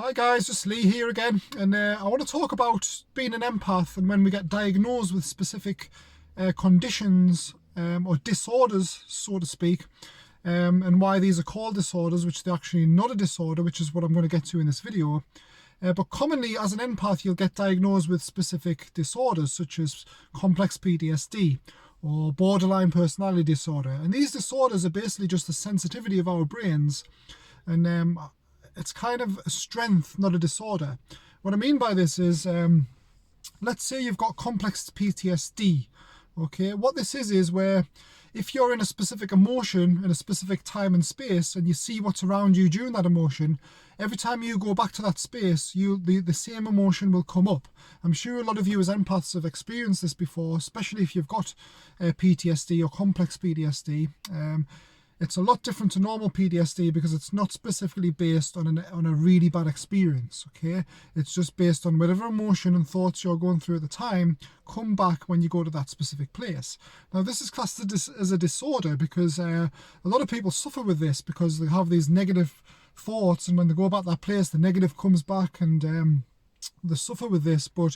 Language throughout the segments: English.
Hi guys, just Lee here again, and I want to talk about being an empath and when we get diagnosed with specific conditions or disorders, so to speak, and why these are called disorders, which they're actually not a disorder, which is what I'm going to get to in this video. But commonly, as an empath, you'll get diagnosed with specific disorders such as complex PTSD or borderline personality disorder. And these disorders are basically just the sensitivity of our brains, and it's kind of a strength, not a disorder. What I mean by this is, let's say you've got complex PTSD. Okay, what this is where if you're in a specific emotion in a specific time and space and you see what's around you during that emotion, every time you go back to that space, the same emotion will come up. I'm sure a lot of you as empaths have experienced this before, especially if you've got PTSD or complex PTSD. It's a lot different to normal PTSD because it's not specifically based on a really bad experience, okay? It's just based on whatever emotion and thoughts you're going through at the time come back when you go to that specific place. Now, this is classed as a disorder because a lot of people suffer with this because they have these negative thoughts, and when they go about that place, the negative comes back, and they suffer with this. But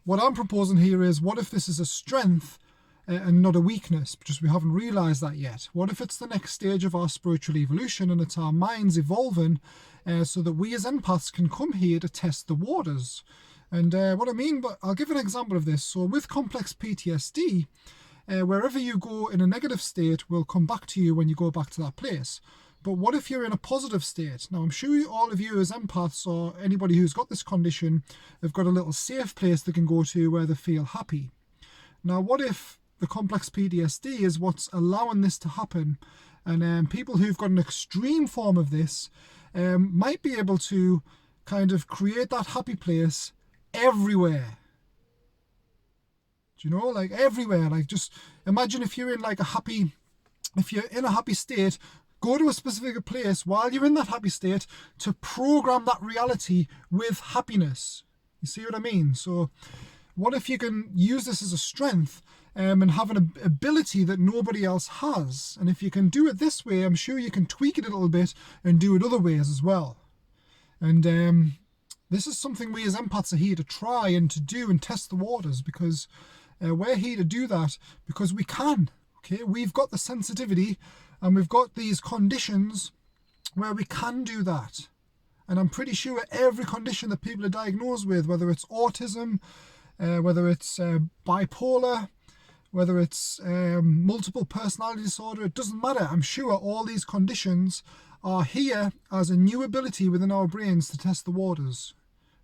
what I'm proposing here is, what if this is a strength and not a weakness, because we haven't realized that yet? What if it's the next stage of our spiritual evolution and it's our minds evolving so that we as empaths can come here to test the waters? And what I mean, but I'll give an example of this. So with complex PTSD, wherever you go in a negative state will come back to you when you go back to that place. But what if you're in a positive state? Now, I'm sure all of you as empaths or anybody who's got this condition have got a little safe place they can go to where they feel happy. Now, what if the complex PTSD is what's allowing this to happen, and people who've got an extreme form of this might be able to kind of create that happy place everywhere. Do you know, like everywhere? Like, just imagine if you're in like if you're in a happy state, go to a specific place while you're in that happy state to program that reality with happiness. You see what I mean? So what if you can use this as a strength and have an ability that nobody else has? And if you can do it this way, I'm sure you can tweak it a little bit and do it other ways as well. And this is something we as empaths are here to try and to do and test the waters, because we're here to do that because we can. Okay, we've got the sensitivity and we've got these conditions where we can do that. And I'm pretty sure every condition that people are diagnosed with, whether it's autism, whether it's bipolar, whether it's multiple personality disorder, it doesn't matter. I'm sure all these conditions are here as a new ability within our brains to test the waters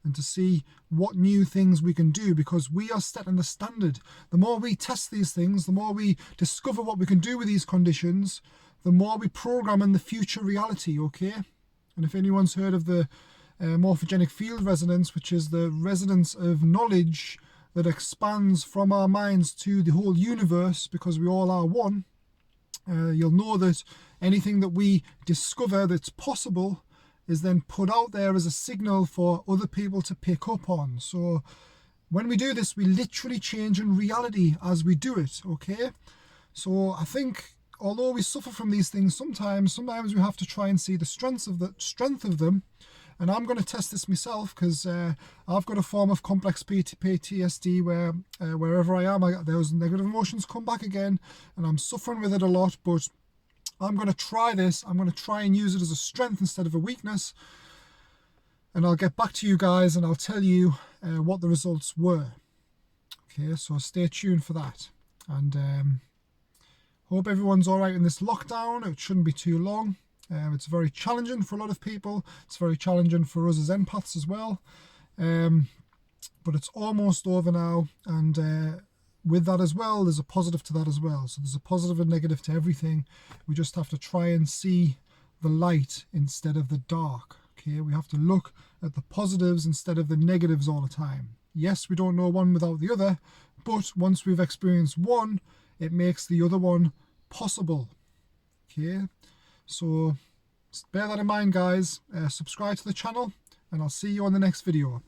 and to see what new things we can do, because we are setting the standard. The more we test these things, the more we discover what we can do with these conditions, the more we program in the future reality, okay? And if anyone's heard of the morphogenic field resonance, which is the resonance of knowledge that expands from our minds to the whole universe, because we all are one, you'll know that anything that we discover that's possible is then put out there as a signal for other people to pick up on. So when we do this, we literally change in reality as we do it, okay? So I think although we suffer from these things sometimes we have to try and see the strength of them. And I'm going to test this myself because I've got a form of complex PTSD where wherever I am, those negative emotions come back again, and I'm suffering with it a lot. But I'm going to try this. I'm going to try and use it as a strength instead of a weakness. And I'll get back to you guys and I'll tell you what the results were. Okay, so stay tuned for that. And hope everyone's all right in this lockdown. It shouldn't be too long. It's very challenging for a lot of people. It's very challenging for us as empaths as well. But it's almost over now. And with that as well, there's a positive to that as well. So there's a positive and negative to everything. We just have to try and see the light instead of the dark. Okay, we have to look at the positives instead of the negatives all the time. Yes, we don't know one without the other, but once we've experienced one, it makes the other one possible. Okay. So bear that in mind, guys. Subscribe to the channel, and I'll see you on the next video.